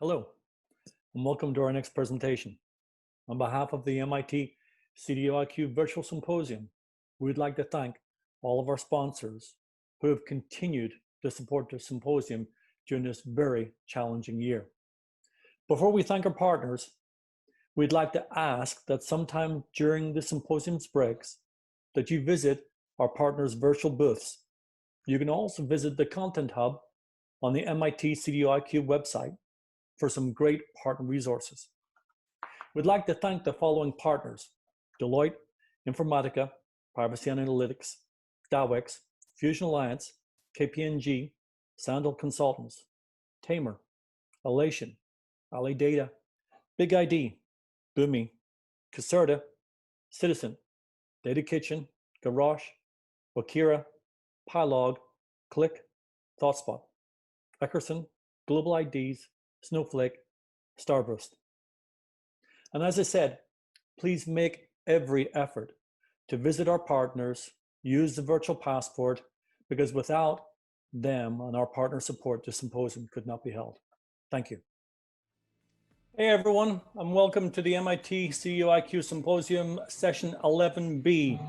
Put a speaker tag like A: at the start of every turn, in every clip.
A: Hello, and welcome to our next presentation. On behalf of the MIT CDOIQ Virtual Symposium, we'd like to thank all of our sponsors who have continued to support the symposium during this very challenging year. Before we thank our partners, we'd like to ask that sometime during the symposium's breaks that you visit our partners' virtual booths. You can also visit the Content Hub on the MIT CDOIQ website for some great partner resources. We'd like to thank the following partners: Deloitte, Informatica, Privacy Analytics, DAWEX, Fusion Alliance, KPMG, Sandal Consultants, Tamer, Elation, Ali Data, Big ID, Boomi, Caserta, Citizen, Data Kitchen, Garage, Wakira, Pylog, Click, ThoughtSpot, Eckerson, Global IDs, Snowflake, Starburst. And as I said, please make every effort to visit our partners, use the virtual passport, because without them and our partner support, the symposium could not be held. Thank you. Hey everyone, and welcome to the MIT CDOIQ Symposium Session 11B.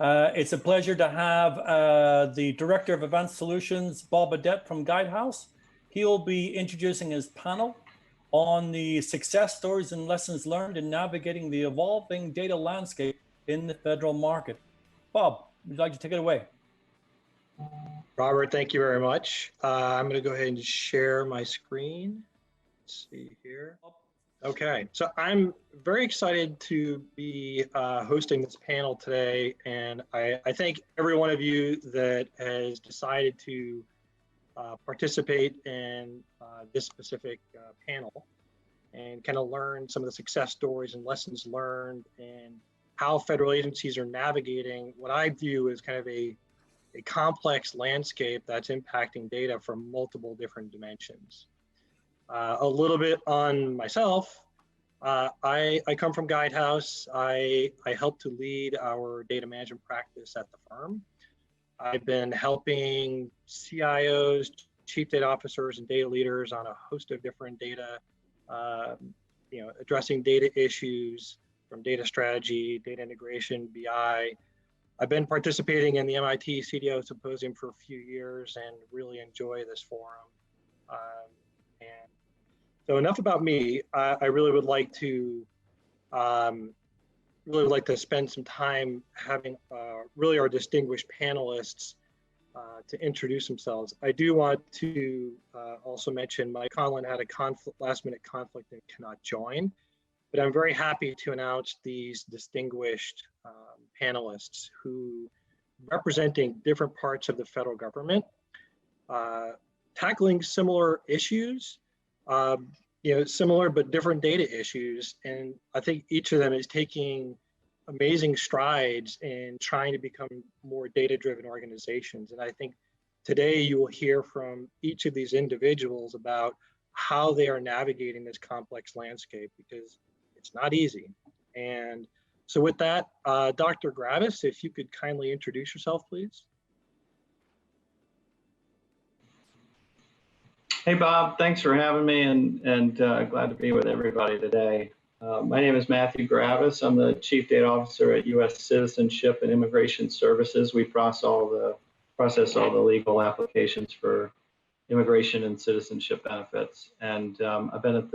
A: It's a pleasure to have the Director of Advanced Solutions, Bob Audet from Guidehouse. He'll be introducing his panel on the success stories and lessons learned in navigating the evolving data landscape in the federal market. Bob, would you like to take it away?
B: Robert, thank you very much. I'm going to go ahead and share my screen. Let's see here. Okay, so I'm very excited to be hosting this panel today, and I thank every one of you that has decided to participate in this specific panel and kind of learn some of the success stories and lessons learned and how federal agencies are navigating what I view as kind of a complex landscape that's impacting data from multiple different dimensions. A little bit on myself. I come from Guidehouse. I help to lead our data management practice at the firm. I've been helping CIOs, chief data officers, and data leaders on a host of different data, addressing data issues from data strategy, data integration, BI. I've been participating in the MIT CDO Symposium for a few years and really enjoy this forum. And so enough about me. I really would like to spend some time having really our distinguished panelists to introduce themselves. I do want to also mention Mike Conlin had a last-minute conflict and cannot join, but I'm very happy to announce these distinguished panelists who representing different parts of the federal government, tackling similar issues, similar but different data issues. And I think each of them is taking amazing strides in trying to become more data-driven organizations. And I think today you will hear from each of these individuals about how they are navigating this complex landscape, because it's not easy. And so with that, Dr. Graviss, if you could kindly introduce yourself, please.
C: Hey, Bob, thanks for having me, and glad to be with everybody today. My name is Matthew Graviss. I'm the Chief Data Officer at U.S. Citizenship and Immigration Services. We process all the legal applications for immigration and citizenship benefits. And I've been at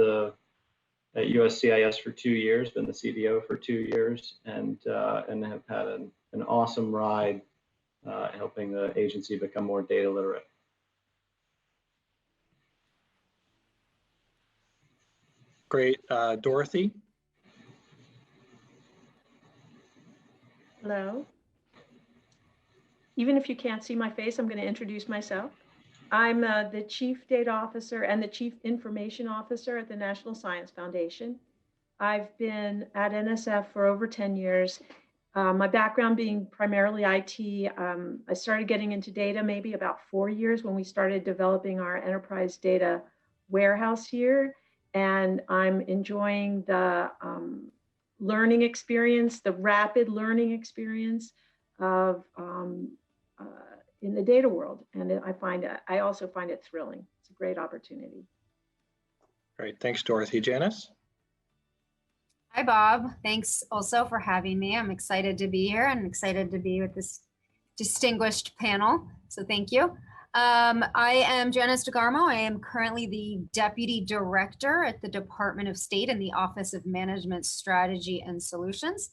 C: USCIS for 2 years, been the CDO for 2 years, and have had an awesome ride helping the agency become more data literate.
B: Great. Dorothy?
D: Hello. Even if you can't see my face, I'm going to introduce myself. I'm the Chief Data Officer and the Chief Information Officer at the National Science Foundation. I've been at NSF for over 10 years. My background being primarily IT. I started getting into data maybe about 4 years when we started developing our enterprise data warehouse here. And I'm enjoying the learning experience, the rapid learning experience of in the data world. And I also find it thrilling. It's a great opportunity.
B: Great, thanks, Dorothy. Janice?
E: Hi, Bob. Thanks also for having me. I'm excited to be here and excited to be with this distinguished panel. So thank you. I am Janice deGarmo. I am currently the Deputy Director at the Department of State in the Office of Management Strategy and Solutions.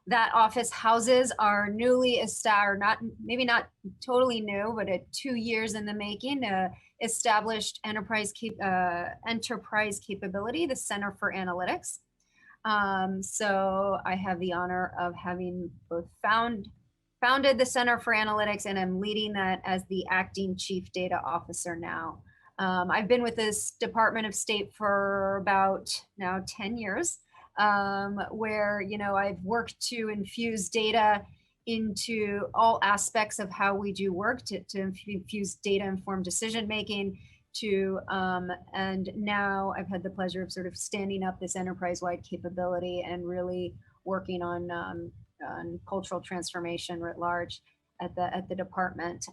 E: That office houses our newly established, maybe not totally new, but 2 years in the making, established enterprise capability, the Center for Analytics. So I have the honor of having both founded the Center for Analytics, and I'm leading that as the acting Chief Data Officer now. I've been with this Department of State for about now 10 years, where I've worked to infuse data into all aspects of how we do work, to infuse data-informed decision-making, and now I've had the pleasure of sort of standing up this enterprise-wide capability and really working on cultural transformation writ large at the department.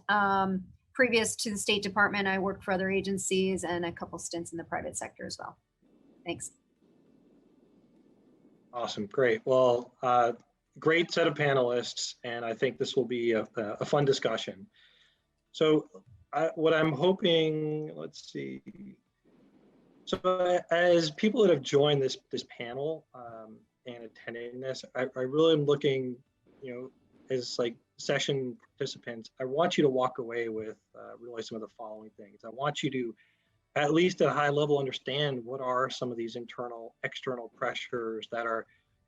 E: Previous to the State Department, I worked for other agencies and a couple stints in the private sector as well. Thanks.
B: Awesome, great. Well, great set of panelists, and I think this will be a fun discussion. So what I'm hoping, let's see. So as people that have joined this panel and attending this, I really am looking, as like session participants, I want you to walk away with really some of the following things. I want you to, at least at a high level, understand what are some of these internal, external pressures that are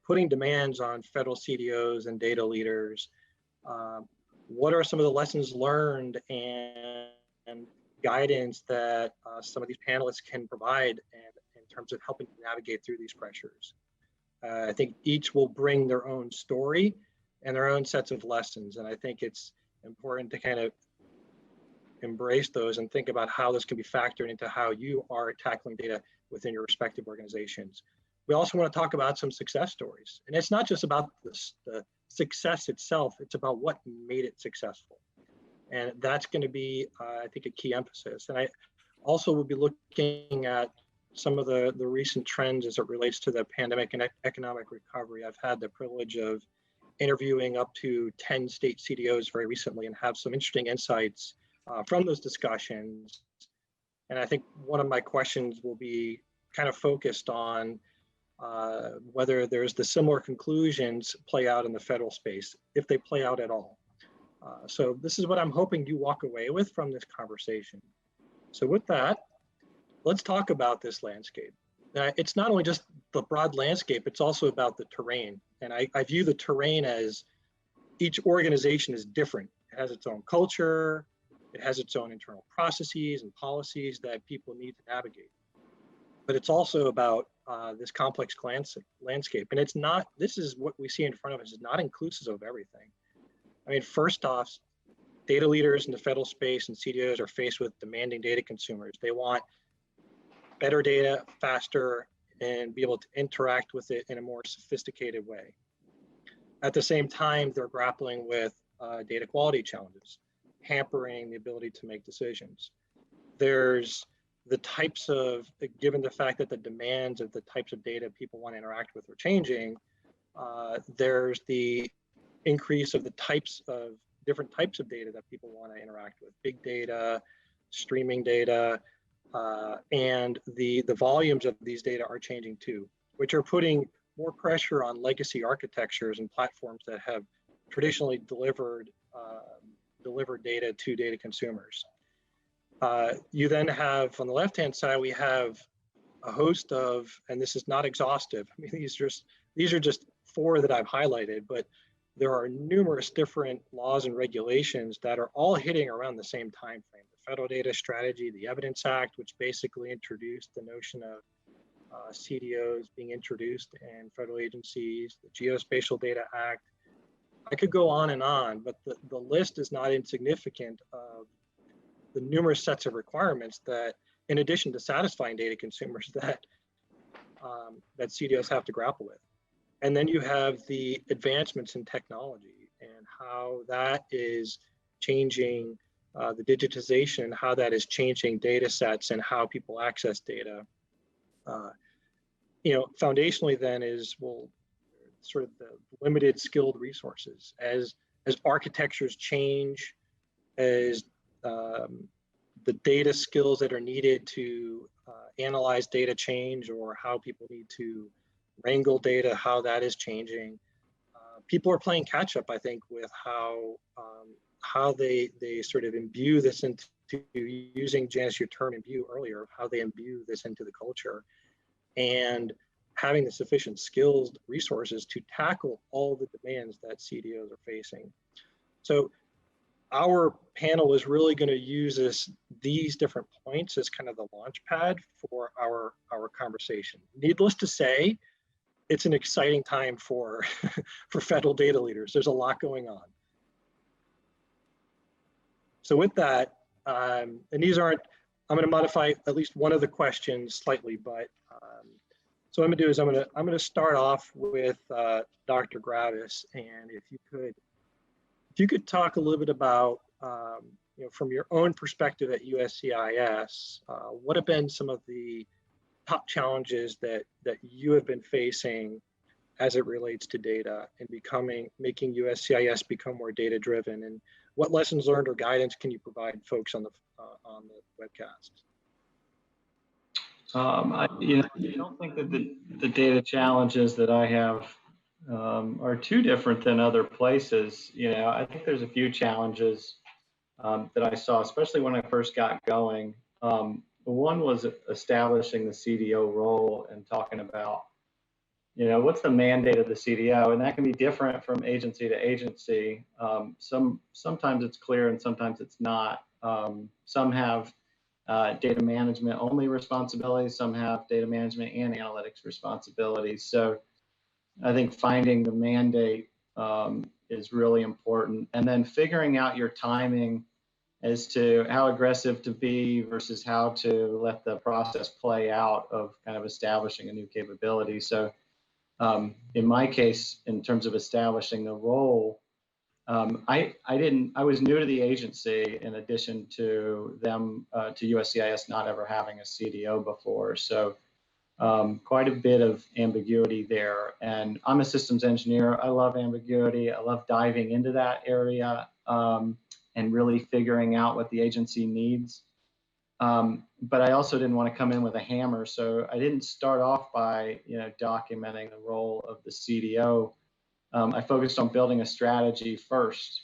B: putting demands on federal CDOs and data leaders. What are some of the lessons learned and guidance that some of these panelists can provide in terms of helping to navigate through these pressures? I think each will bring their own story and their own sets of lessons. And I think it's important to kind of embrace those and think about how this can be factored into how you are tackling data within your respective organizations. We also want to talk about some success stories. And it's not just about the success itself, it's about what made it successful. And that's going to be, I think, a key emphasis. And I also will be looking at some of the recent trends as it relates to the pandemic and economic recovery. I've had the privilege of interviewing up to 10 state CDOs very recently and have some interesting insights from those discussions. And I think one of my questions will be kind of focused on whether there's the similar conclusions play out in the federal space, if they play out at all. So this is what I'm hoping you walk away with from this conversation. So with that, let's talk about this landscape. It's not only just the broad landscape, it's also about the terrain. And I view the terrain as each organization is different. It has its own culture, it has its own internal processes and policies that people need to navigate. But it's also about this complex landscape. And it's not, this is what we see in front of us, is not inclusive of everything. I mean, first off, data leaders in the federal space and CDOs are faced with demanding data consumers. They want better data, faster, and be able to interact with it in a more sophisticated way. At the same time, they're grappling with data quality challenges, hampering the ability to make decisions. There's the types of, given the fact that the demands of the types of data people want to interact with are changing, there's the increase of the different types of data that people want to interact with, big data, streaming data, and the volumes of these data are changing too, which are putting more pressure on legacy architectures and platforms that have traditionally delivered data to data consumers. You then have, on the left-hand side, we have a host of, and this is not exhaustive, I mean, these are just 4 that I've highlighted, but there are numerous different laws and regulations that are all hitting around the same time frame. The Federal Data Strategy, the Evidence Act, which basically introduced the notion of CDOs being introduced in federal agencies, the Geospatial Data Act. I could go on, but the list is not insignificant of the numerous sets of requirements that, in addition to satisfying data consumers, that CDOs have to grapple with. And then you have the advancements in technology and how that is changing the digitization, how that is changing data sets and how people access data. Foundationally then is, well, sort of the limited skilled resources as architectures change, as the data skills that are needed to analyze data change, or how people need to wrangle data, how that is changing. People are playing catch up, I think, with how they sort of imbue this into, using, Janice, your term imbue earlier, how they imbue this into the culture, and having the sufficient skilled resources to tackle all the demands that CDOs are facing. So our panel is really going to use these different points as kind of the launch pad for our conversation. Needless to say, it's an exciting time for for federal data leaders. There's a lot going on. So with that, and these aren't, I'm going to modify at least one of the questions slightly, but so what I'm going to do is I'm going to start off with Dr. Graviss, and if you could talk a little bit about from your own perspective at USCIS, what have been some of the top challenges that you have been facing as it relates to data and making USCIS become more data driven, and what lessons learned or guidance can you provide folks on the webcast?
C: I don't think that the data challenges that I have are too different than other places. I think there's a few challenges that I saw, especially when I first got going. One was establishing the CDO role and talking about, what's the mandate of the CDO, and that can be different from agency to agency. Sometimes it's clear and sometimes it's not. Some have data management only responsibilities, some have data management and analytics responsibilities. So I think finding the mandate is really important, and then figuring out your timing as to how aggressive to be versus how to let the process play out of kind of establishing a new capability. So in my case, in terms of establishing the role, I was new to the agency, in addition to them, to USCIS not ever having a CDO before. So quite a bit of ambiguity there. And I'm a systems engineer. I love ambiguity. I love diving into that area and really figuring out what the agency needs. But I also didn't want to come in with a hammer. So I didn't start off by documenting the role of the CDO. I focused on building a strategy first.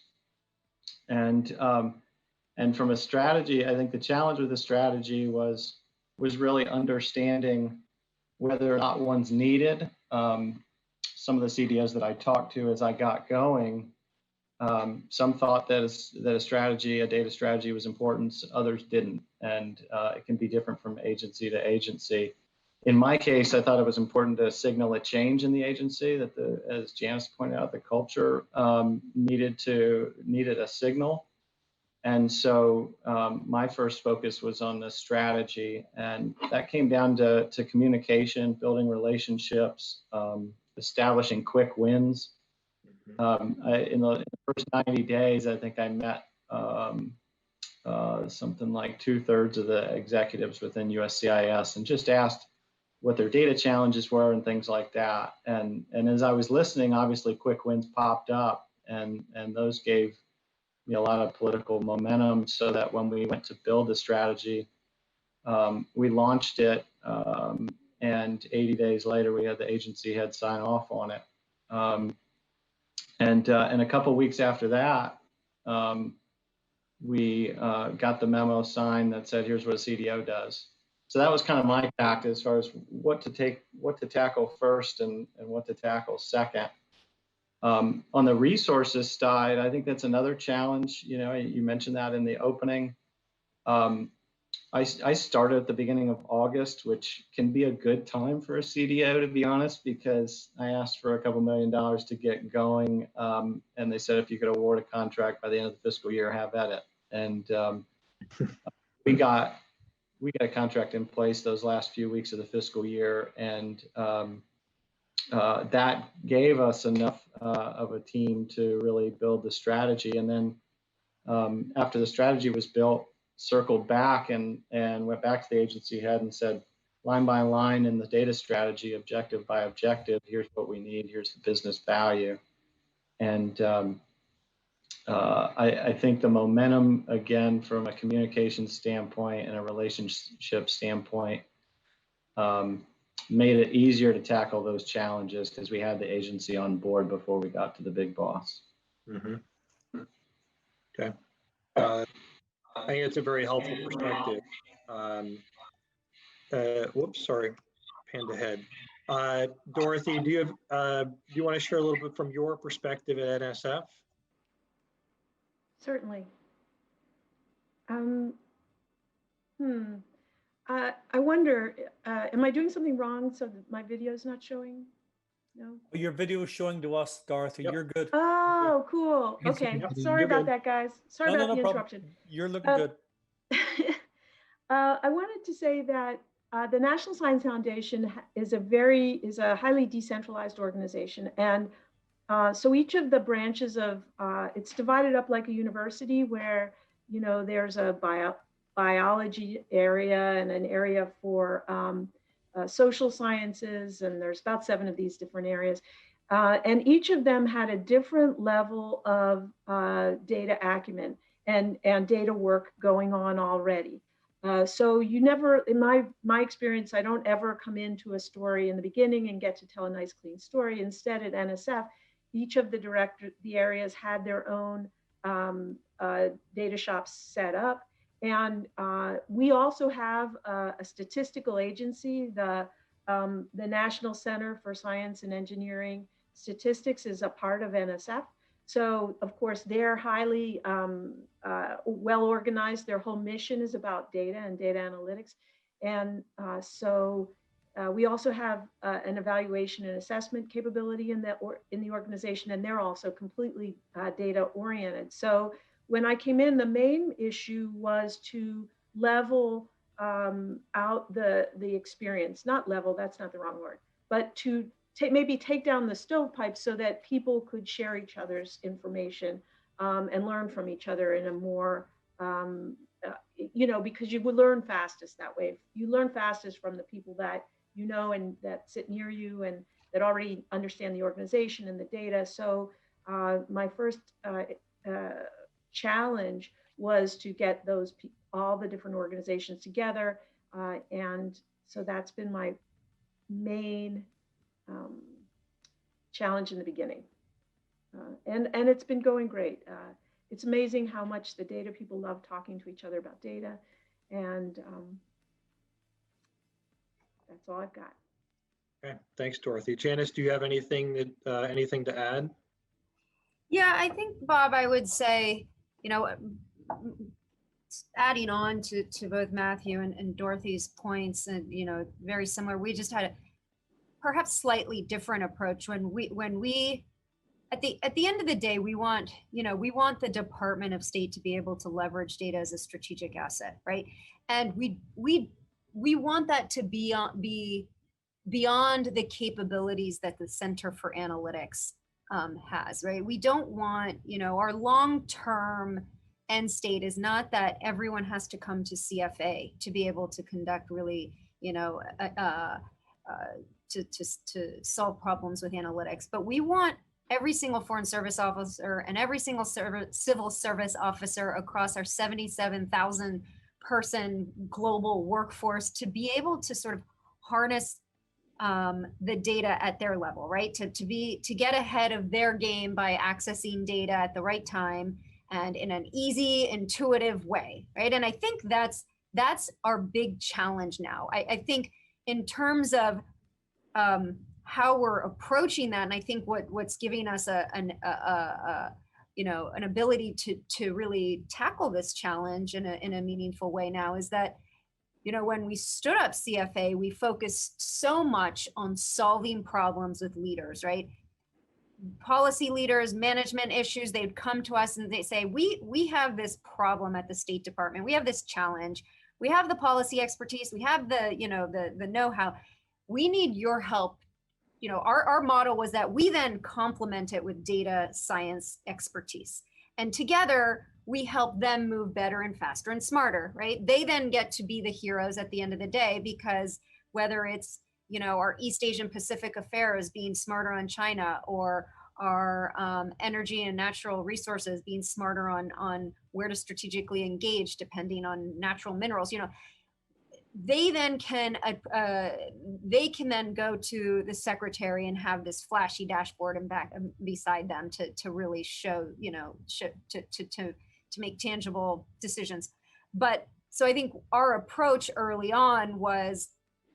C: And from a strategy, I think the challenge with the strategy was really understanding whether or not one's needed. Some of the CDOs that I talked to as I got going, some thought that a data strategy was important, others didn't. And it can be different from agency to agency. In my case, I thought it was important to signal a change in the agency, that as Janice pointed out, the culture needed a signal. And so my first focus was on the strategy, and that came down to communication, building relationships, establishing quick wins. In the first 90 days, I think I met something like 2/3 of the executives within USCIS and just asked what their data challenges were and things like that. And as I was listening, obviously quick wins popped up, and those gave me a lot of political momentum, so that when we went to build the strategy, we launched it, and 80 days later, we had the agency head sign off on it. And a couple of weeks after that, we got the memo signed that said, here's what a CDO does. So that was kind of my tact as far as what to tackle first and what to tackle second. On the resources side, I think that's another challenge. You mentioned that in the opening. I started at the beginning of August, which can be a good time for a CDO, to be honest, because I asked for a couple $1 million to get going, and they said if you could award a contract by the end of the fiscal year, have at it. And we got a contract in place those last few weeks of the fiscal year, and that gave us enough of a team to really build the strategy. And then after the strategy was built, circled back and went back to the agency head and said, line by line in the data strategy, objective by objective. Here's what we need. Here's the business value. And I think the momentum, again, from a communication standpoint and a relationship standpoint, made it easier to tackle those challenges because we had the agency on board before we got to the big boss.
B: Mm-hmm. Okay. I think it's a very helpful perspective. Whoops, sorry, panned ahead. Dorothy, do you want to share a little bit from your perspective at NSF?
D: Certainly. I wonder, am I doing something wrong so that my video is not showing? No?
A: Your video is showing to us, Dorothy.
B: Yep.
A: You're good.
D: Oh, cool. Okay.
B: Yep,
D: Sorry
B: you're
D: about
B: good.
D: that, guys. Sorry about the
A: problem.
D: interruption.
A: You're looking good.
D: I wanted to say that the National Science Foundation is a highly decentralized organization, and so each of the branches of it's divided up like a university, where there's a biology area and an area for social sciences, and there's about 7 of these different areas. And each of them had a different level of data acumen and data work going on already. So you never, in my experience, I don't ever come into a story in the beginning and get to tell a nice clean story. Instead, at NSF, each of the areas had their own data shops set up. And we also have a statistical agency, the National Center for Science and Engineering Statistics is a part of NSF. So of course, they're highly well organized. Their whole mission is about data and data analytics. And so we also have an evaluation and assessment capability in the organization, and they're also completely data oriented. So when I came in, the main issue was to level out the experience, not level, that's not the wrong word, but to maybe take down the stovepipe so that people could share each other's information and learn from each other in a more, because you would learn fastest that way. You learn fastest from the people that you know and that sit near you and that already understand the organization and the data. So my first challenge was to get all the different organizations together. And so that's been my main challenge in the beginning. And it's been going great. It's amazing how much the data people love talking to each other about data. And that's all I've got.
B: Okay, thanks, Dorothy. Janice, do you have anything to add?
E: Yeah, I think, Bob, I would say, adding on to both Matthew and Dorothy's points, and very similar. We just had a perhaps slightly different approach when we at the end of the day, we want the Department of State to be able to leverage data as a strategic asset, right? And we want that to be beyond the capabilities that the Center for Analytics has, right? We don't want, our long-term end state is not that everyone has to come to CFA to be able to conduct really, to solve problems with analytics, but we want every single foreign service officer and every single civil service officer across our 77,000 person global workforce to be able to sort of harness the data at their level, right? To get ahead of their game by accessing data at the right time and in an easy, intuitive way, right? And I think that's our big challenge now. I think in terms of how we're approaching that, and I think what's giving us an ability to really tackle this challenge in a meaningful way now is that, when we stood up CFA, we focused so much on solving problems with leaders, right? Policy leaders, management issues, they'd come to us and they say, we have this problem at the State Department. We have this challenge. We have the policy expertise. We have the know-how. We need your help. Our model was that we then complement it with data science expertise. And together, we help them move better and faster and smarter, right? They then get to be the heroes at the end of the day because whether it's, you know, our East Asian Pacific affairs being smarter on China, or our energy and natural resources being smarter on where to strategically engage depending on natural minerals. You know, they can then go to the secretary and have this flashy dashboard and back beside them to really show, you know, to make tangible decisions. But so I think our approach early on was,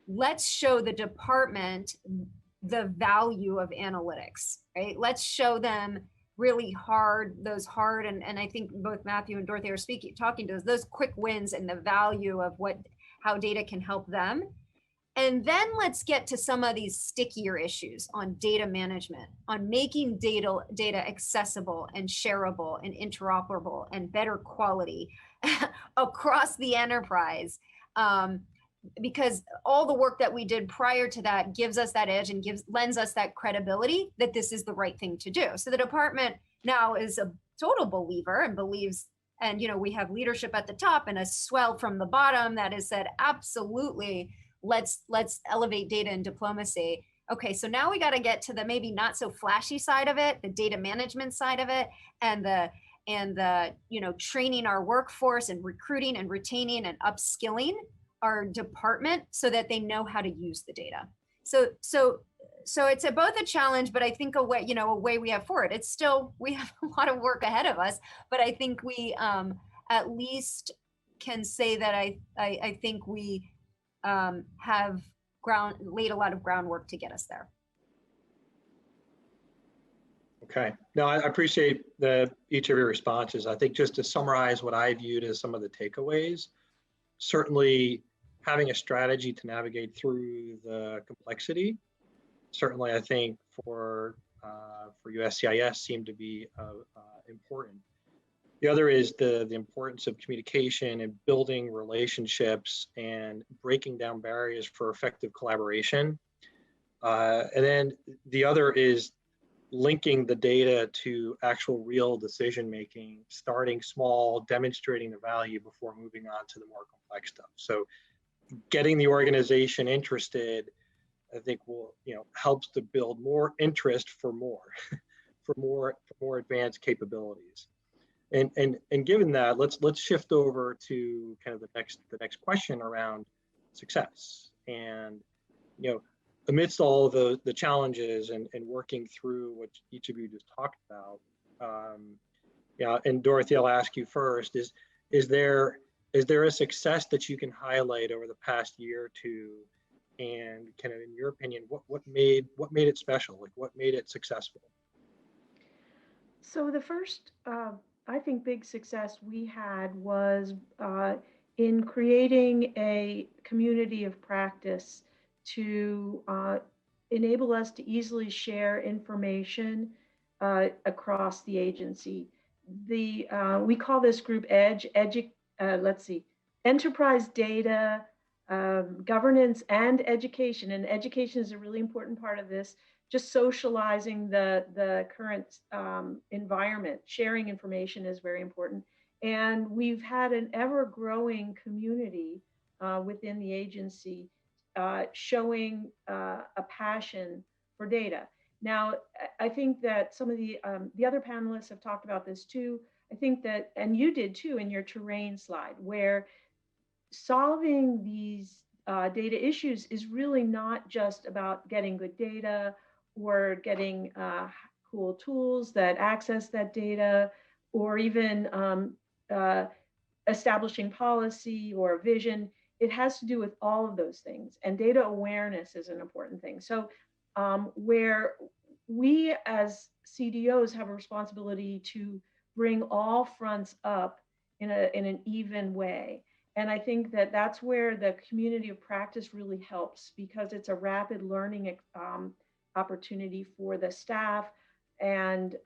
E: let's show the department the value of analytics, right? Let's show them really hard, and I think both Matthew and Dorothy are talking to us, those quick wins and the value of how data can help them. And then let's get to some of these stickier issues on data management, on making data accessible and shareable and interoperable and better quality across the enterprise. Because all the work that we did prior to that gives us that edge and lends us that credibility that this is the right thing to do. So the department now is a total believer and believes, and you know, we have leadership at the top and a swell from the bottom that has said, absolutely, let's elevate data and diplomacy. Okay, so now we got to get to the maybe not so flashy side of it, the data management side of it, and the you know, training our workforce and recruiting and retaining and upskilling our department so that they know how to use the data. So it's both a challenge, but I think a way we have forward. It's still, we have a lot of work ahead of us, but I think we at least can say that I think we have laid a lot of groundwork to get us there.
B: Okay, no, I appreciate each of your responses. I think just to summarize what I viewed as some of the takeaways, certainly having a strategy to navigate through the complexity, certainly I think for USCIS seemed to be important. The other is the importance of communication and building relationships and breaking down barriers for effective collaboration. And then the other is linking the data to actual real decision making, starting small, demonstrating the value before moving on to the more complex stuff. So getting the organization interested, I think helps to build more interest for more, for more advanced capabilities. And given that, let's shift over to kind of the next question around success. And amidst all of the challenges and working through what each of you just talked about, and Dorothy, I'll ask you first, is there a success that you can highlight over the past year or two, and kind of in your opinion, what made it special? Like, what made it successful?
D: So the first, I think, big success we had was in creating a community of practice to enable us to easily share information across the agency. We call this group EDGE, Enterprise Data, Governance and Education. And education is a really important part of this, just socializing the current environment. Sharing information is very important. And we've had an ever-growing community within the agency showing a passion for data. Now, I think that some of the other panelists have talked about this too. I think that, and you did too in your terrain slide, where solving these data issues is really not just about getting good data or getting cool tools that access that data, or even establishing policy or vision. It has to do with all of those things. And data awareness is an important thing. So where we as CDOs have a responsibility to bring all fronts up in an even way. And I think that that's where the community of practice really helps, because it's a rapid learning opportunity for the staff. And,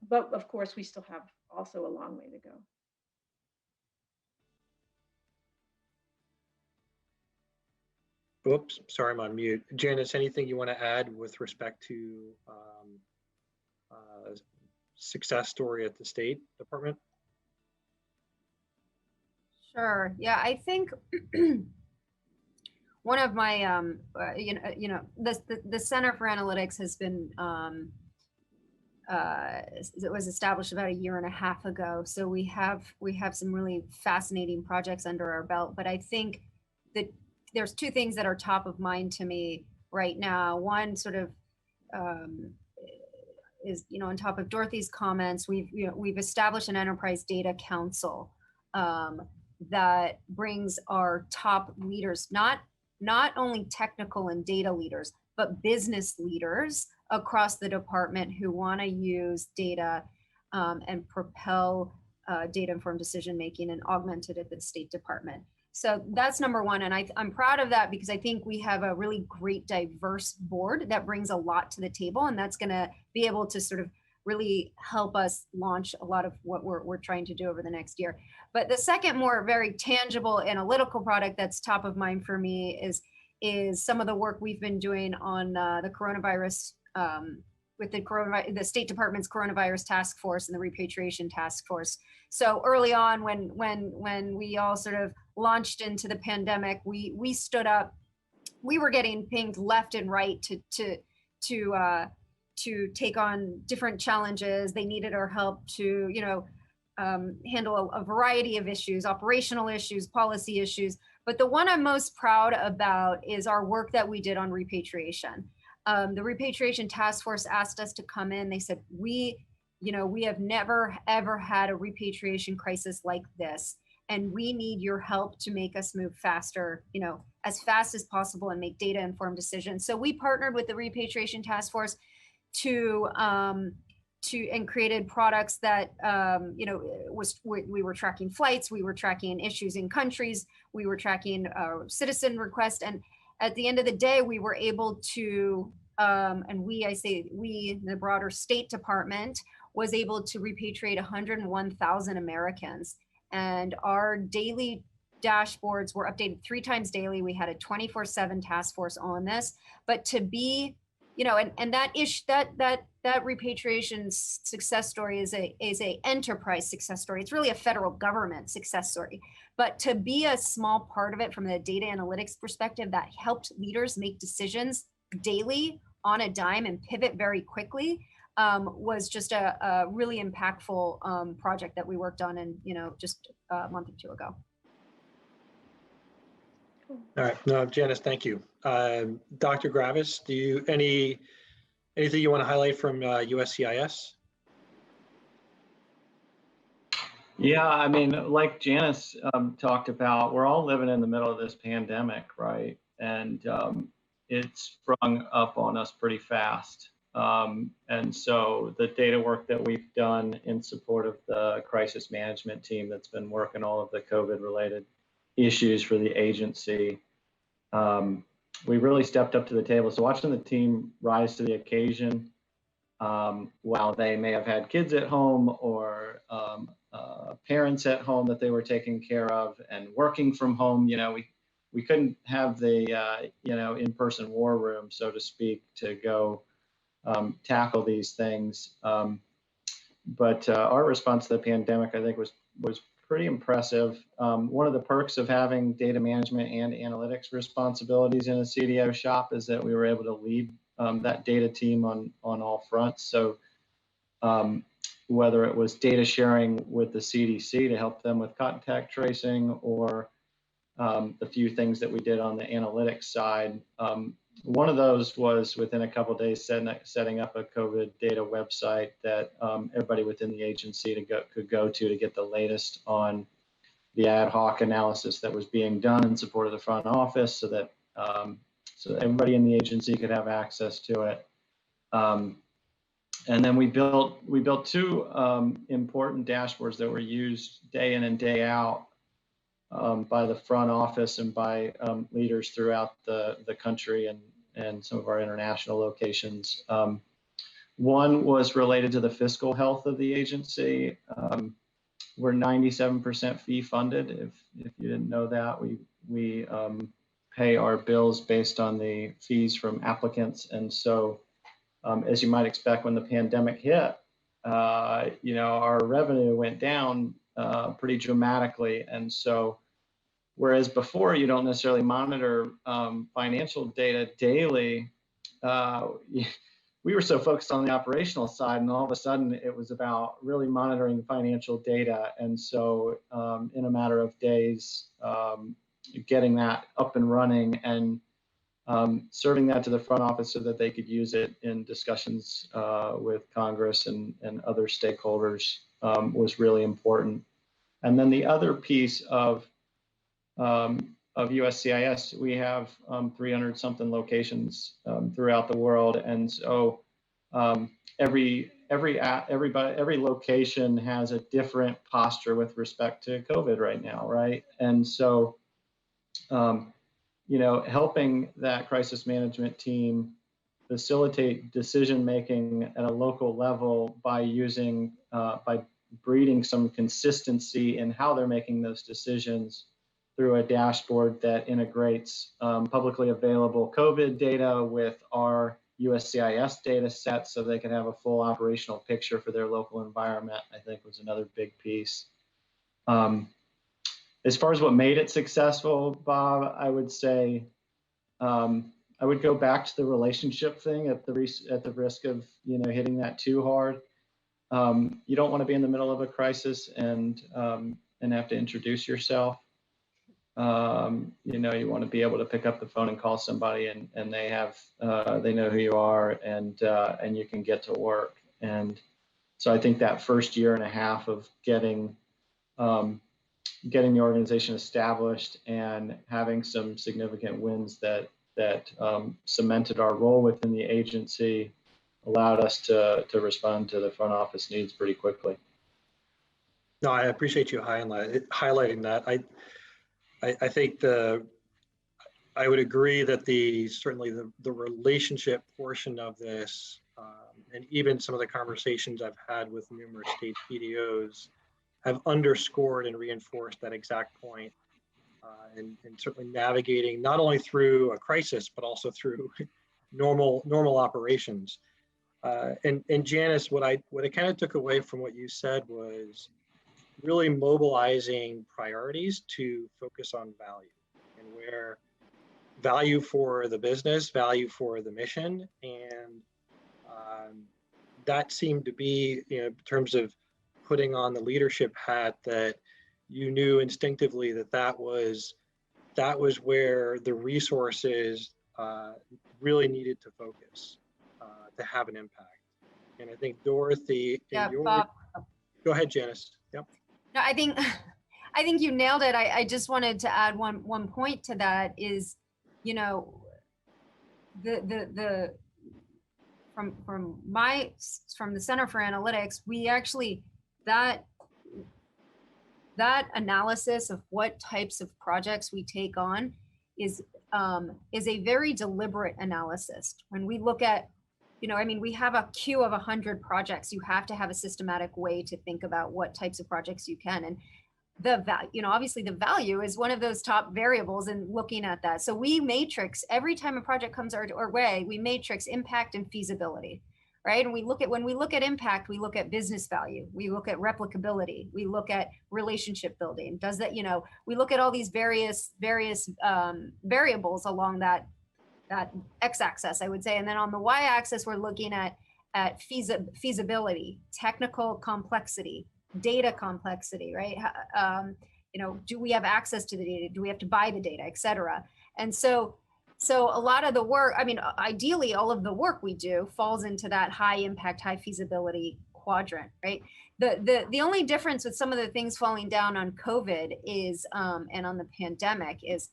D: but of course, we still have also a long way to go.
B: Oops, sorry, I'm on mute. Janice, anything you want to add with respect to success story at the State Department?
E: Sure. Yeah, I think one of my, the Center for Analytics has been, it was established about 1.5 years ago. So we have some really fascinating projects under our belt. But I think that there's two things that are top of mind to me right now. One sort of is, on top of Dorothy's comments, we've established an enterprise data council that brings our top leaders, not only technical and data leaders, but business leaders across the department who want to use data and propel data-informed decision-making and augment it at the State Department. So that's number one. And I'm proud of that because I think we have a really great diverse board that brings a lot to the table, and that's going to be able to sort of really help us launch a lot of what we're trying to do over the next year. But the second more very tangible analytical product that's top of mind for me is some of the work we've been doing on the coronavirus with the State Department's coronavirus task force and the repatriation task force. So early on, when we all sort of launched into the pandemic, we stood up. We were getting pinged left and right to take on different challenges. They needed our help to handle a variety of issues, operational issues, policy issues. But the one I'm most proud about is our work that we did on repatriation. The repatriation task force asked us to come in. They said, we have never, ever had a repatriation crisis like this. And we need your help to make us move faster, as fast as possible and make data informed decisions. So we partnered with the repatriation task force and created products that, we were tracking flights, we were tracking issues in countries, we were tracking citizen requests. And at the end of the day, we were able to, the broader State Department was able to repatriate 101,000 Americans. And our daily dashboards were updated 3 times daily. We had a 24/7 task force on this. But to be, and that repatriation success story is a enterprise success story. It's really a federal government success story. But to be a small part of it from the data analytics perspective that helped leaders make decisions daily on a dime and pivot very quickly was just a really impactful project that we worked on just a month or 2 ago.
B: All right, no, Janice, thank you. Dr. Graviss, do you anything you want to highlight from USCIS?
C: Yeah, I mean, like Janice talked about, we're all living in the middle of this pandemic, right? And it sprung up on us pretty fast. And so the data work that we've done in support of the crisis management team that's been working all of the COVID-related issues for the agency, we really stepped up to the table. So watching the team rise to the occasion, while they may have had kids at home or parents at home that they were taking care of and working from home, we couldn't have the in-person war room, so to speak, to go tackle these things. But our response to the pandemic, I think, was pretty impressive. One of the perks of having data management and analytics responsibilities in a CDO shop is that we were able to lead that data team on all fronts. So whether it was data sharing with the CDC to help them with contact tracing, or the few things that we did on the analytics side, one of those was within a couple of days setting up a COVID data website that everybody within the agency could go to get the latest on the ad hoc analysis that was being done in support of the front office, so that everybody in the agency could have access to it. And then we built 2 important dashboards that were used day in and day out by the front office and by leaders throughout the country and some of our international locations. One was related to the fiscal health of the agency. We're 97% fee funded. If you didn't know that, we pay our bills based on the fees from applicants. And so, as you might expect, when the pandemic hit, our revenue went down pretty dramatically. And so whereas before you don't necessarily monitor financial data daily. We were so focused on the operational side, and all of a sudden it was about really monitoring financial data. And so in a matter of days, getting that up and running and serving that to the front office so that they could use it in discussions with Congress and other stakeholders was really important. And then the other piece of USCIS, we have 300 something locations throughout the world, and so every location has a different posture with respect to COVID right now, right? And so, you know, helping that crisis management team facilitate decision making at a local level by using by breeding some consistency in how they're making those decisions through a dashboard that integrates publicly available COVID data with our USCIS data set so they can have a full operational picture for their local environment, I think was another big piece. As far as what made it successful, Bob, I would say I would go back to the relationship thing at the risk of, you know, hitting that too hard. You don't want to be in the middle of a crisis and have to introduce yourself. You know, you want to be able to pick up the phone and call somebody, and they have they know who you are, and you can get to work. And so I think that first year and a half of getting the organization established and having some significant wins that cemented our role within the agency allowed us to respond to the front office needs pretty quickly.
B: No, I appreciate you highlighting that. I think I would agree that certainly the relationship portion of this, and even some of the conversations I've had with numerous state CDOs have underscored and reinforced that exact point, and certainly navigating not only through a crisis but also through normal operations. And Janice, what I kind of took away from what you said was really mobilizing priorities to focus on value, and where value for the business, value for the mission, and that seemed to be, you know, in terms of putting on the leadership hat, that you knew instinctively that was where the resources really needed to focus to have an impact. And I think Dorothy,
E: Bob.
B: Go ahead, Janice. Yep.
E: No, I think you nailed it. I just wanted to add one point to that is, you know, from the Center for Analytics, we actually that analysis of what types of projects we take on is a very deliberate analysis. When we look at, you know, I mean, we have a queue of 100 projects. You have to have a systematic way to think about what types of projects you can. And the value, you know, obviously the value is one of those top variables in looking at that. So we matrix every time a project comes our way, we matrix impact and feasibility, right? And when we look at impact, we look at business value, we look at replicability, we look at relationship building. Does that, you know, we look at all these various variables along that x-axis, I would say. And then on the y-axis, we're looking at feasibility, technical complexity, data complexity, right? You know, do we have access to the data? Do we have to buy the data, et cetera? And so a lot of the work, I mean, ideally, all of the work we do falls into that high impact, high feasibility quadrant, right? The only difference with some of the things falling down on COVID is, and on the pandemic is,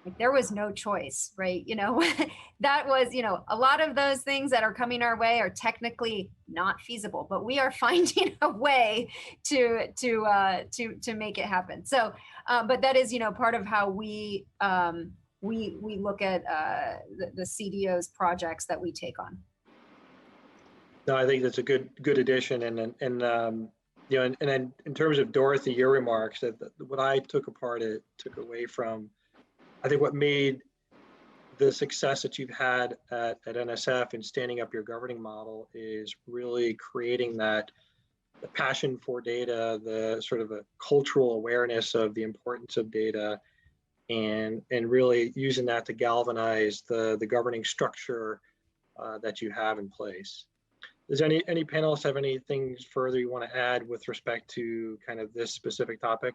E: like, there was no choice, right? You know, that was, you know, a lot of those things that are coming our way are technically not feasible, but we are finding a way to make it happen. So, but that is, you know, part of how we look at the CDOs projects that we take on.
B: No, I think that's a good addition, and you know, and then in terms of Dorothy, your remarks, that what I took away from, I think what made the success that you've had at NSF in standing up your governing model is really creating the passion for data, the sort of a cultural awareness of the importance of data, and really using that to galvanize the governing structure that you have in place. Does any panelists have anything further you want to add with respect to kind of this specific topic?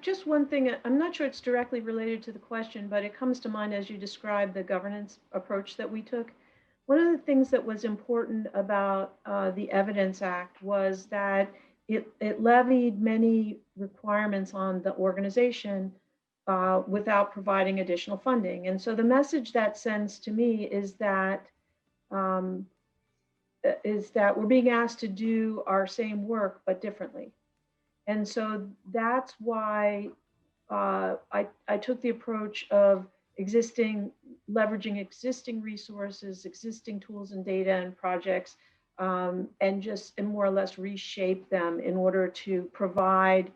D: Just one thing, I'm not sure it's directly related to the question, but it comes to mind as you describe the governance approach that we took. One of the things that was important about the Evidence Act was that it levied many requirements on the organization without providing additional funding. And so the message that sends to me is that we're being asked to do our same work, but differently. And so that's why I took the approach of leveraging existing resources, existing tools and data and projects, and more or less reshape them in order to provide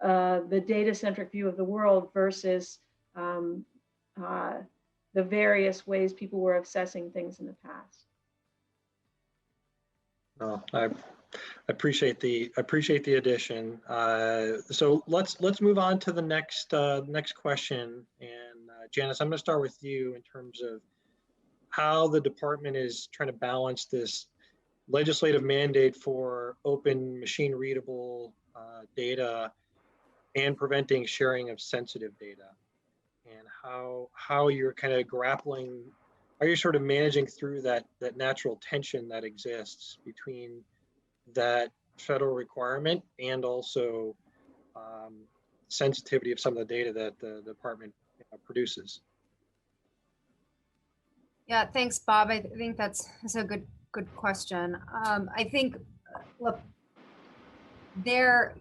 D: the data-centric view of the world versus the various ways people were accessing things in the past.
B: Oh, I appreciate the addition. So let's move on to the next question. And Janice, I'm going to start with you in terms of how the department is trying to balance this legislative mandate for open, machine-readable data and preventing sharing of sensitive data, and how you're kind of grappling. Are you sort of managing through that natural tension that exists between that federal requirement and also sensitivity of some of the data that the department produces?
E: Yeah, thanks, Bob. I think that's a good question. I think, look, there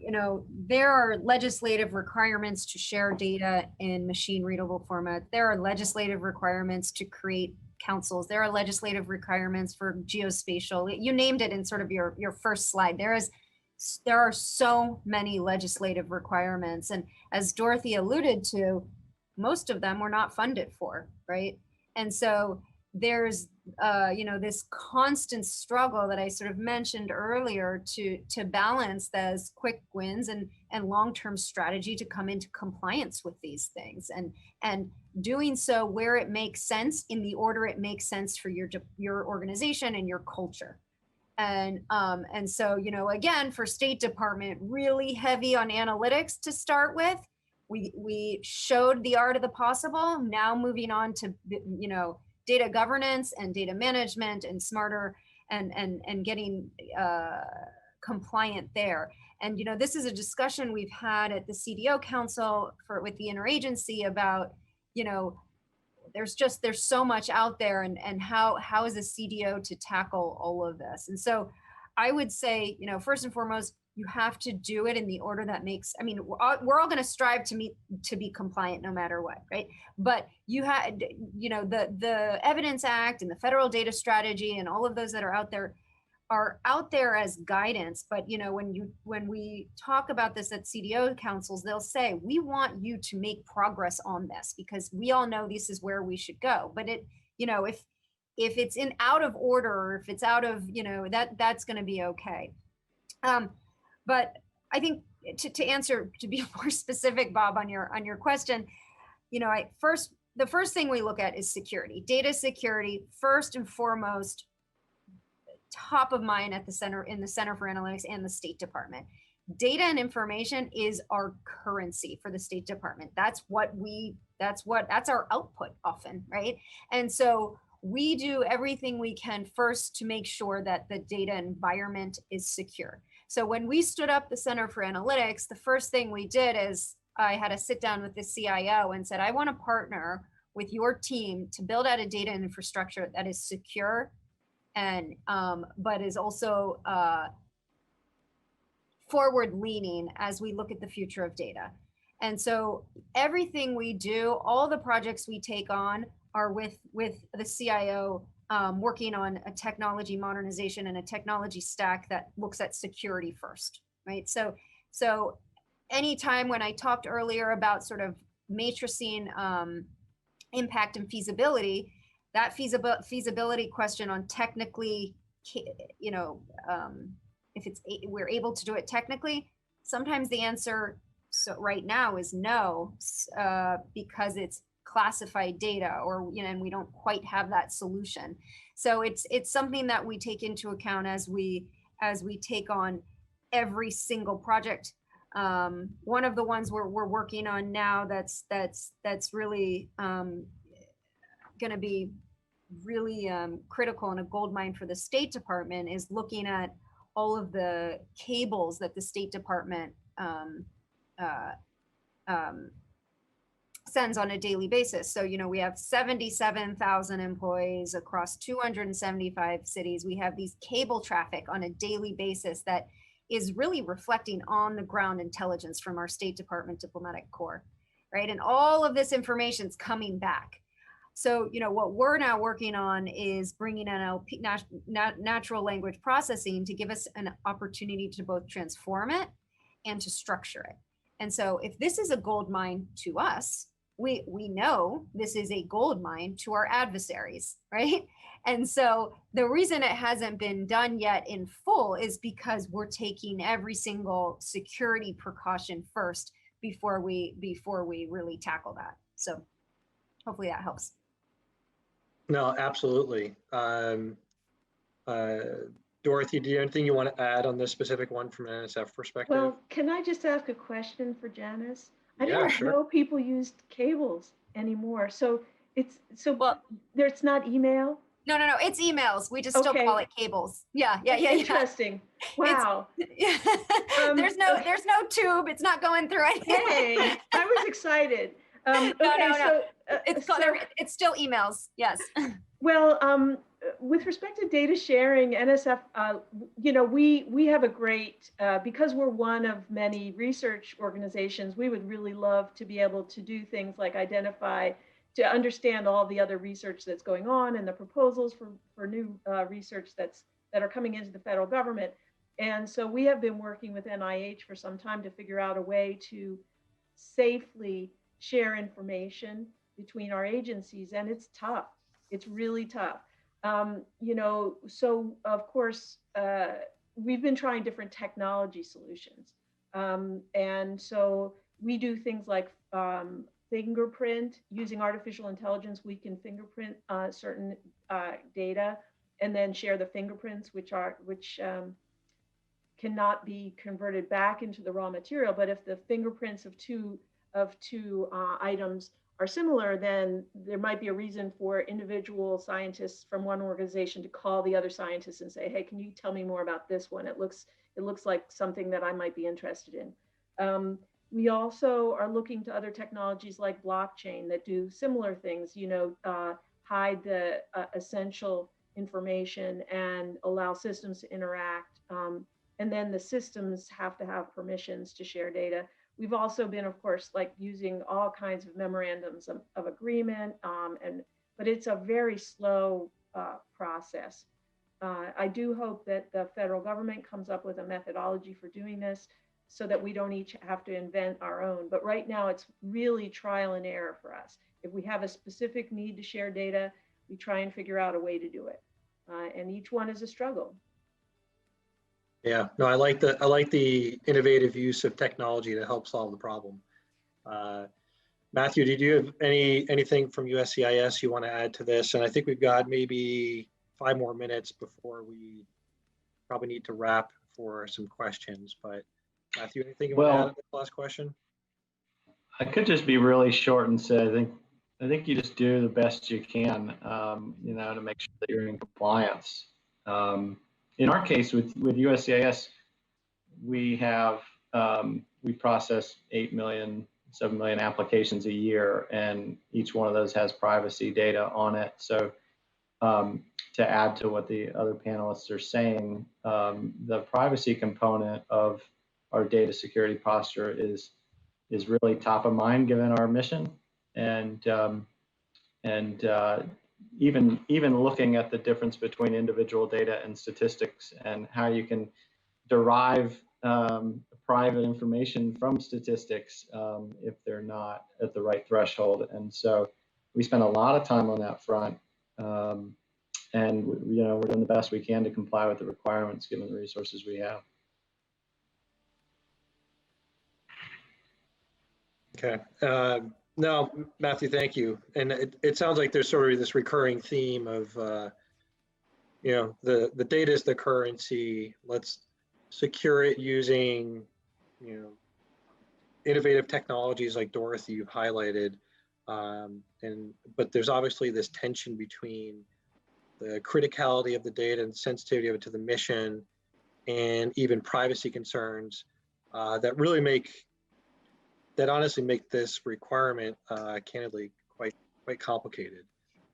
E: are legislative requirements to share data in machine readable format. There are legislative requirements to create councils. There are legislative requirements for geospatial. You named it in sort of your first slide. There are so many legislative requirements, and as Dorothy alluded to, most of them were not funded for, right? And so there's this constant struggle that I sort of mentioned earlier to balance those quick wins and long-term strategy to come into compliance with these things, and doing so where it makes sense, in the order it makes sense for your organization and your culture. And so, again, for State Department, really heavy on analytics to start with. We showed the art of the possible. Now moving on to data governance and data management and smarter and getting compliant there. And this is a discussion we've had at the CDO Council with the interagency about there's so much out there, and how is a CDO to tackle all of this. And so I would say, first and foremost, you have to do it in the order that makes, we're all going to strive to be compliant no matter what, right? But you had, the Evidence Act and the Federal Data Strategy and all of those that are out there as guidance. But, when we talk about this at CDO councils, they'll say, we want you to make progress on this because we all know this is where we should go. But if it's out of order, or if it's out of, that's going to be okay. But I think to be more specific, Bob, on your question, the first thing we look at is security, data security, first and foremost, top of mind in the Center for Analytics and the State Department. Data and information is our currency for the State Department. That's our output often, right? And so we do everything we can first to make sure that the data environment is secure. So when we stood up the Center for Analytics, the first thing we did is I had a sit down with the CIO and said, I want to partner with your team to build out a data infrastructure that is secure and but is also forward leaning as we look at the future of data. And so everything we do, all the projects we take on are with the CIO working on a technology modernization and a technology stack that looks at security first, right? So anytime when I talked earlier about sort of matricing impact and feasibility, that feasibility question on technically, if we're able to do it technically, sometimes the answer so right now is no, because it's classified data, or and we don't quite have that solution. So it's something that we take into account as we take on every single project. One of the ones we're working on now that's really going to be really critical and a gold mine for the State Department is looking at all of the cables that the State Department sends on a daily basis. So, we have 77,000 employees across 275 cities. We have these cable traffic on a daily basis that is really reflecting on the ground intelligence from our State Department diplomatic corps, right? And all of this information is coming back. So, what we're now working on is bringing NLP, natural language processing, to give us an opportunity to both transform it and to structure it. And so if this is a gold mine to us, we know this is a gold mine to our adversaries, right? And so the reason it hasn't been done yet in full is because we're taking every single security precaution first before we really tackle that. So hopefully that helps.
B: No, absolutely. Dorothy, do you have anything you want to add on this specific one from an NSF perspective?
D: Well, can I just ask a question for Janice? I
B: Yeah,
D: didn't
B: sure.
D: know people used cables anymore. So
E: Well,
D: there's not email?
E: No, it's emails. We just still call it cables. Yeah.
D: Interesting. Wow.
E: There's no tube. It's not going through anything.
D: Hey, I was excited.
E: No.
D: So
E: it's still emails. Yes.
D: Well, with respect to data sharing, NSF, we have a great, because we're one of many research organizations, we would really love to be able to do things like to understand all the other research that's going on and the proposals for new research that are coming into the federal government. And so we have been working with NIH for some time to figure out a way to safely share information between our agencies, and it's tough. It's really tough. So of course, we've been trying different technology solutions. And so we do things like fingerprint. Using artificial intelligence, we can fingerprint certain data and then share the fingerprints, which cannot be converted back into the raw material. But if the fingerprints of two items are similar, then there might be a reason for individual scientists from one organization to call the other scientists and say, hey, can you tell me more about this one? It looks like something that I might be interested in. We also are looking to other technologies like blockchain that do similar things, hide the essential information and allow systems to interact. And then the systems have to have permissions to share data. We've also been, of course, like using all kinds of memorandums of agreement, but it's a very slow process. I do hope that the federal government comes up with a methodology for doing this so that we don't each have to invent our own. But right now it's really trial and error for us. If we have a specific need to share data, we try and figure out a way to do it. And each one is a struggle.
B: Yeah, no, I like the innovative use of technology to help solve the problem. Matthew, did you have anything from USCIS you want to add to this? And I think we've got maybe 5 more minutes before we probably need to wrap for some questions. But Matthew, anything you want to add to the last question?
C: I could just be really short and say I think you just do the best you can, to make sure that you're in compliance. In our case with USCIS, we have we process 8 million, 7 million applications a year, and each one of those has privacy data on it. So to add to what the other panelists are saying, the privacy component of our data security posture is really top of mind given our mission, and even looking at the difference between individual data and statistics and how you can derive private information from statistics if they're not at the right threshold. And so we spend a lot of time on that front, and we're doing the best we can to comply with the requirements given the resources we have.
B: Okay. No, Matthew, thank you. And it sounds like there's sort of this recurring theme of, you know, the data is the currency. Let's secure it using, you know, innovative technologies like Dorothy you highlighted. But there's obviously this tension between the criticality of the data and sensitivity of it to the mission, and even privacy concerns that really honestly make this requirement candidly quite complicated.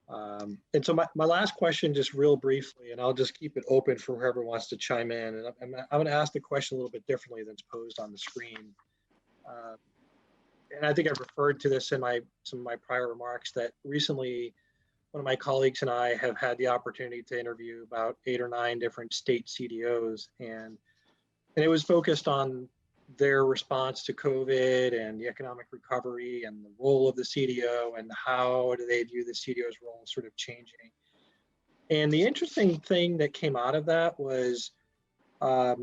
B: And so my last question, just real briefly, and I'll just keep it open for whoever wants to chime in. And I'm going to ask the question a little bit differently than it's posed on the screen. And I think I've referred to this in some of my prior remarks, that recently one of my colleagues and I have had the opportunity to interview about 8 or 9 different state CDOs, and it was focused on their response to COVID and the economic recovery and the role of the CDO and how do they view the CDO's role sort of changing. And the interesting thing that came out of that was a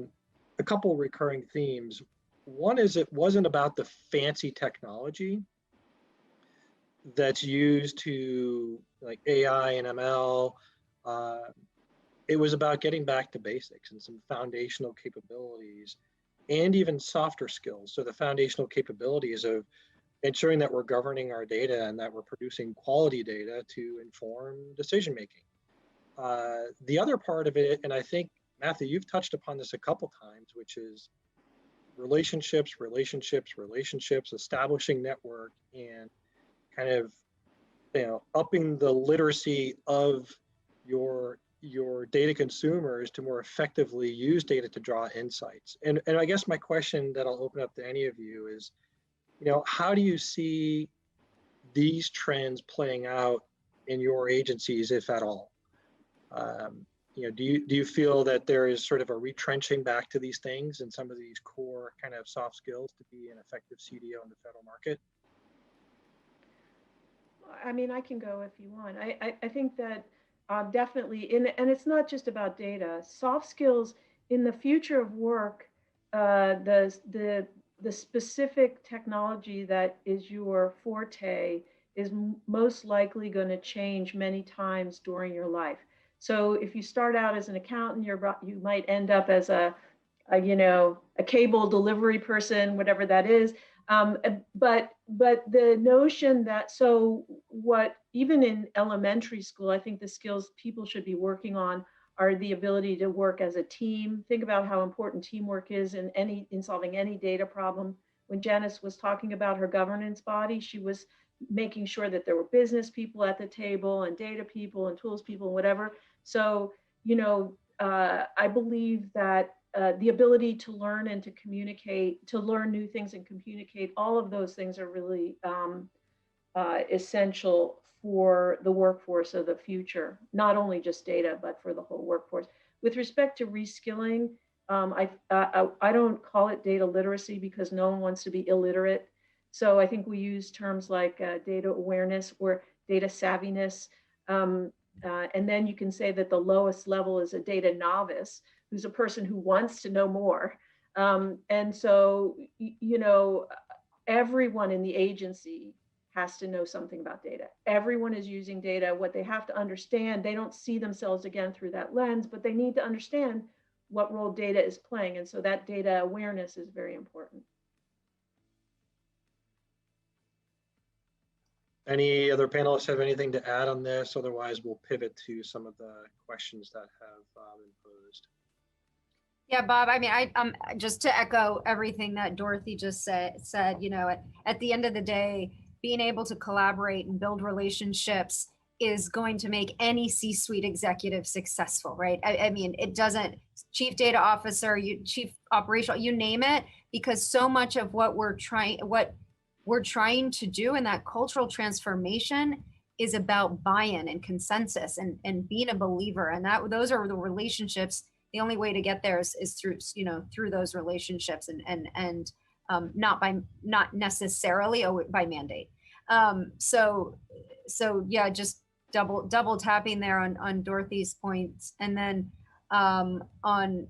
B: couple recurring themes. One is it wasn't about the fancy technology that's used to, like AI and ML. It was about getting back to basics and some foundational capabilities and even softer skills. So the foundational capabilities of ensuring that we're governing our data and that we're producing quality data to inform decision making. The other part of it, and I think, Matthew, you've touched upon this a couple times, which is relationships, establishing network, and kind of, you know, upping the literacy of your data consumers to more effectively use data to draw insights. And I guess my question that I'll open up to any of you is, you know, how do you see these trends playing out in your agencies, if at all? You know, do you feel that there is sort of a retrenching back to these things and some of these core kind of soft skills to be an effective CDO in the federal market?
D: I mean, I can go if you want. I think that definitely, and it's not just about data. Soft skills in the future of work, the specific technology that is your forte is most likely going to change many times during your life. So if you start out as an accountant, you might end up as a cable delivery person, whatever that is. But the notion that, so what, even in elementary school, I think the skills people should be working on are the ability to work as a team. Think about how important teamwork is in solving any data problem. When Janice was talking about her governance body, she was making sure that there were business people at the table and data people and tools people and whatever. So, you know, I believe that the ability to learn and to communicate, to learn new things and communicate, all of those things are really essential for the workforce of the future, not only just data, but for the whole workforce. With respect to reskilling, I don't call it data literacy because no one wants to be illiterate. So I think we use terms like data awareness or data savviness. And then you can say that the lowest level is a data novice, who's a person who wants to know more. And so, you know, everyone in the agency has to know something about data. Everyone is using data. What they have to understand, they don't see themselves again through that lens, but they need to understand what role data is playing. And so that data awareness is very important.
B: Any other panelists have anything to add on this? Otherwise, we'll pivot to some of the questions that have been posed.
E: Yeah, Bob, I mean, I'm just to echo everything that Dorothy just said, you know, at the end of the day, being able to collaborate and build relationships is going to make any C-suite executive successful, right? I mean, it doesn't, chief data officer, chief operational, you name it, because so much of what we're trying to do in that cultural transformation is about buy-in and consensus and being a believer. And those are the relationships. The only way to get there is through, you know, through those relationships and not necessarily by mandate. So yeah, just double tapping there on Dorothy's points. And then in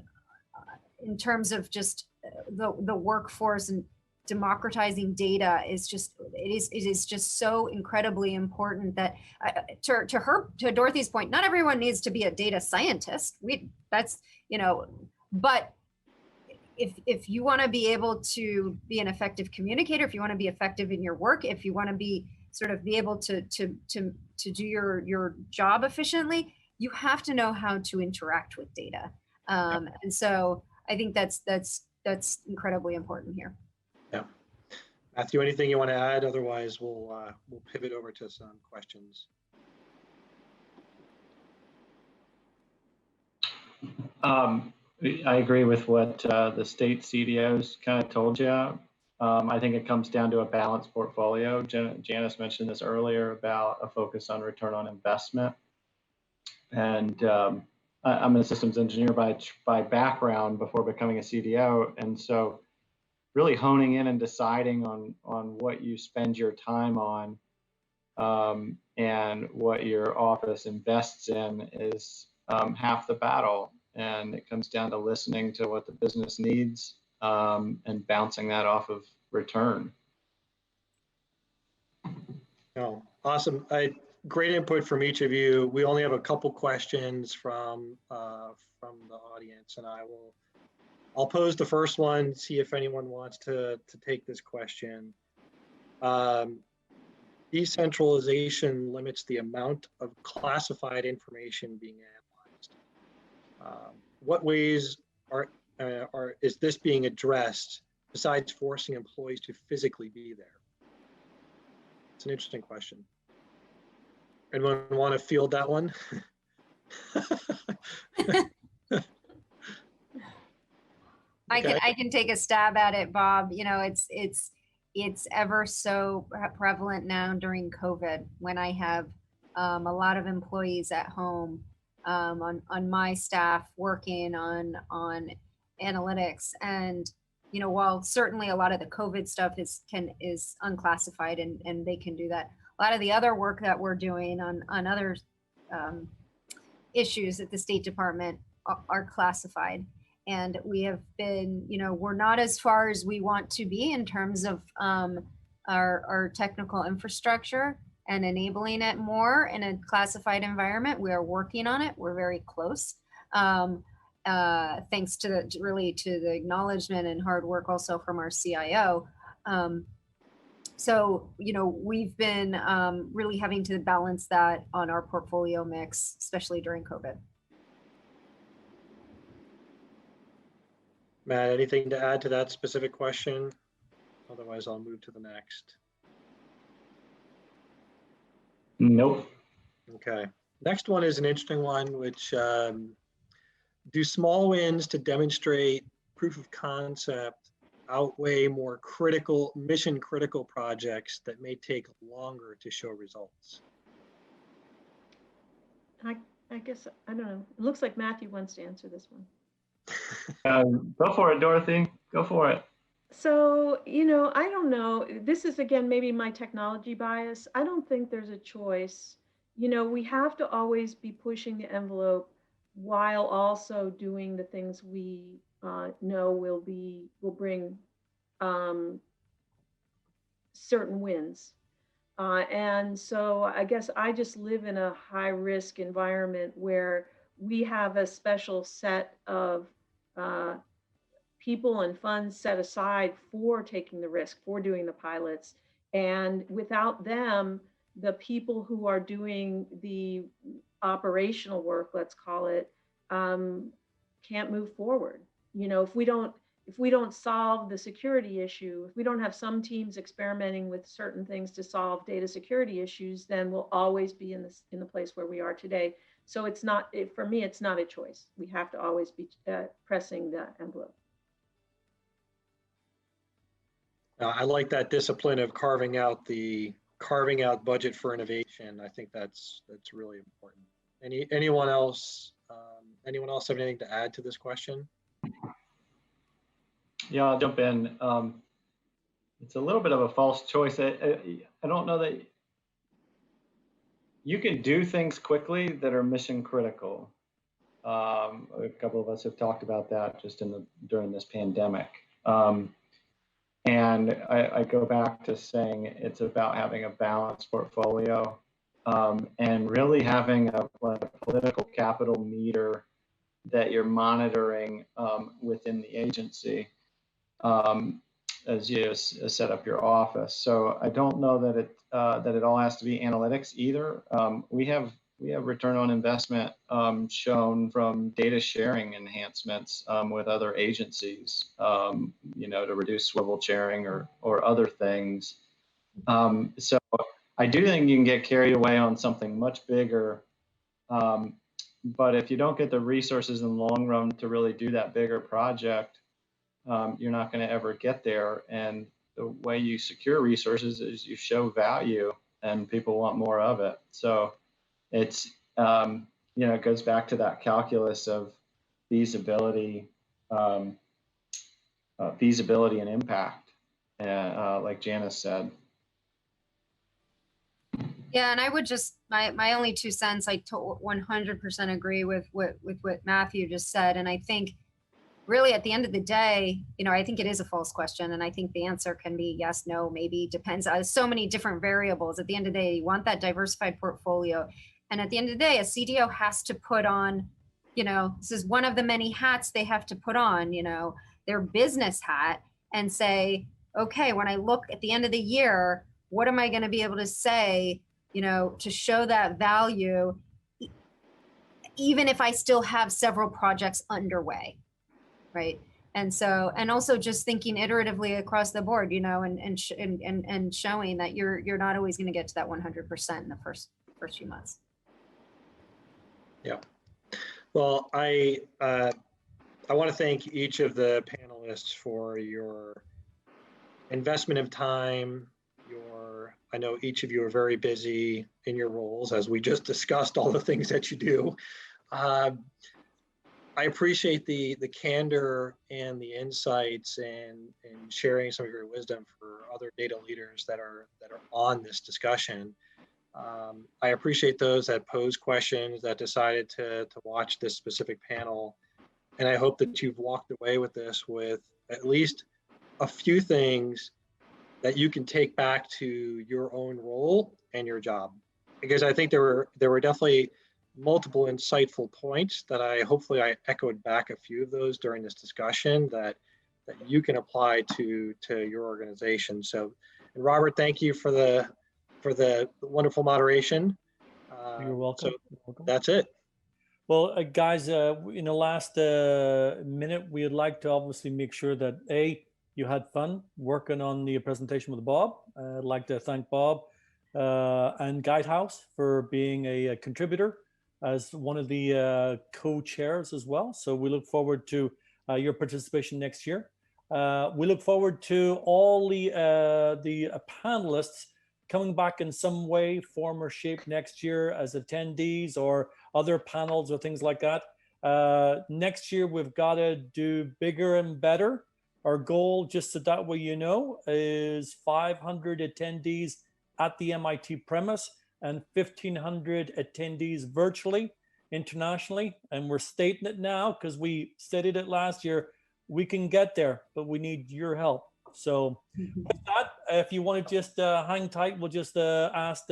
E: terms of just the workforce and democratizing data is just, it is just so incredibly important that to Dorothy's point, not everyone needs to be a data scientist. That's, you know, but if you want to be able to be an effective communicator, if you want to be effective in your work, if you want to be sort of be able to do your job efficiently, you have to know how to interact with data. And so I think that's incredibly important here.
B: Yeah. Matthew, anything you want to add? Otherwise, we'll pivot over to some questions.
C: I agree with what the state CDOs kind of told you. I think it comes down to a balanced portfolio. Janice mentioned this earlier about a focus on return on investment. And I'm a systems engineer by background before becoming a CDO. And so really honing in and deciding on what you spend your time on and what your office invests in is half the battle. And it comes down to listening to what the business needs and bouncing that off of return.
B: Oh, awesome. Great input from each of you. We only have a couple questions from the audience, and I'll pose the first one, see if anyone wants to take this question. Decentralization limits the amount of classified information being analyzed. What ways is this being addressed besides forcing employees to physically be there? It's an interesting question. Anyone want to field that one?
E: I can take a stab at it, Bob. You know, it's ever so prevalent now during COVID, when I have a lot of employees at home on my staff working on analytics. And you know, while certainly a lot of the COVID stuff is unclassified and they can do that, a lot of the other work that we're doing on other issues at the State Department are classified. And we have been, you know, we're not as far as we want to be in terms of our technical infrastructure and enabling it more in a classified environment. We are working on it. We're very close. Thanks to the acknowledgement and hard work also from our CIO. So, you know, we've been really having to balance that on our portfolio mix, especially during COVID.
B: Matt, anything to add to that specific question? Otherwise, I'll move to the next.
C: Nope.
B: Okay. Next one is an interesting one, which do small wins to demonstrate proof of concept outweigh more mission critical projects that may take longer to show results?
D: I guess, I don't know. It looks like Matthew wants to answer this one.
C: Go for it, Dorothy. Go for it.
D: So, you know, I don't know. This is, again, maybe my technology bias. I don't think there's a choice. You know, we have to always be pushing the envelope while also doing the things we know will bring certain wins. And so I guess I just live in a high risk environment where we have a special set of people and funds set aside for taking the risk, for doing the pilots. And without them, the people who are doing the operational work, let's call it, can't move forward. You know, if we don't solve the security issue, if we don't have some teams experimenting with certain things to solve data security issues, then we'll always be in the place where we are today. So it's not, for me, it's not a choice. We have to always be pressing the envelope.
B: I like that discipline of carving out budget for innovation. I think that's really important. Anyone else? Anyone else have anything to add to this question?
C: Yeah, I'll jump in. It's a little bit of a false choice. I don't know that you can do things quickly that are mission critical. A couple of us have talked about that just during this pandemic. And I go back to saying it's about having a balanced portfolio and really having a political capital meter that you're monitoring within the agency as you set up your office. So I don't know that it all has to be analytics either. We have return on investment shown from data sharing enhancements with other agencies, to reduce swivel sharing or other things. So I do think you can get carried away on something much bigger. But if you don't get the resources in the long run to really do that bigger project, you're not going to ever get there. And the way you secure resources is you show value and people want more of it. So it's, it goes back to that calculus of feasibility, feasibility and impact, like Janice said.
E: Yeah, and I would just, my only 2 cents, I 100% agree with what Matthew just said. And I think really at the end of the day, I think it is a false question. And I think the answer can be yes, no, maybe, depends on so many different variables. At the end of the day, you want that diversified portfolio. And at the end of the day, a CDO has to put on, this is one of the many hats they have to put on, their business hat, and say, okay, when I look at the end of the year, what am I going to be able to say, to show that value, even if I still have several projects underway, right? And so, and also just thinking iteratively across the board, and showing that you're not always going to get to that 100% in the first few months.
B: Yeah. Well, I want to thank each of the panelists for your investment of time. I know each of you are very busy in your roles, as we just discussed all the things that you do. I appreciate the candor and the insights and sharing some of your wisdom for other data leaders that are on this discussion. I appreciate those that pose questions, that decided to watch this specific panel. And I hope that you've walked away with this with at least a few things that you can take back to your own role and your job. Because I think there were definitely multiple insightful points that hopefully I echoed back a few of those during this discussion that you can apply to your organization. So, and Robert, thank you for the wonderful moderation.
A: You're welcome.
B: So that's it.
A: Well, guys, in the last minute, we'd like to obviously make sure that you had fun working on the presentation with Bob. I'd like to thank Bob and Guidehouse for being a contributor as one of the co-chairs as well. So we look forward to your participation next year. We look forward to all the panelists coming back in some way, form, or shape next year as attendees or other panels or things like that. Next year, we've got to do bigger and better. Our goal, just so that way you know, is 500 attendees at the MIT premise and 1,500 attendees virtually, internationally. And we're stating it now because we stated it last year. We can get there, but we need your help. So with that, if you want to just hang tight, we'll just ask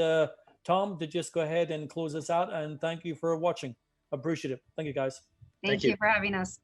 A: Tom to just go ahead and close us out. And thank you for watching. Appreciate it. Thank you, guys.
E: Thank you for having us.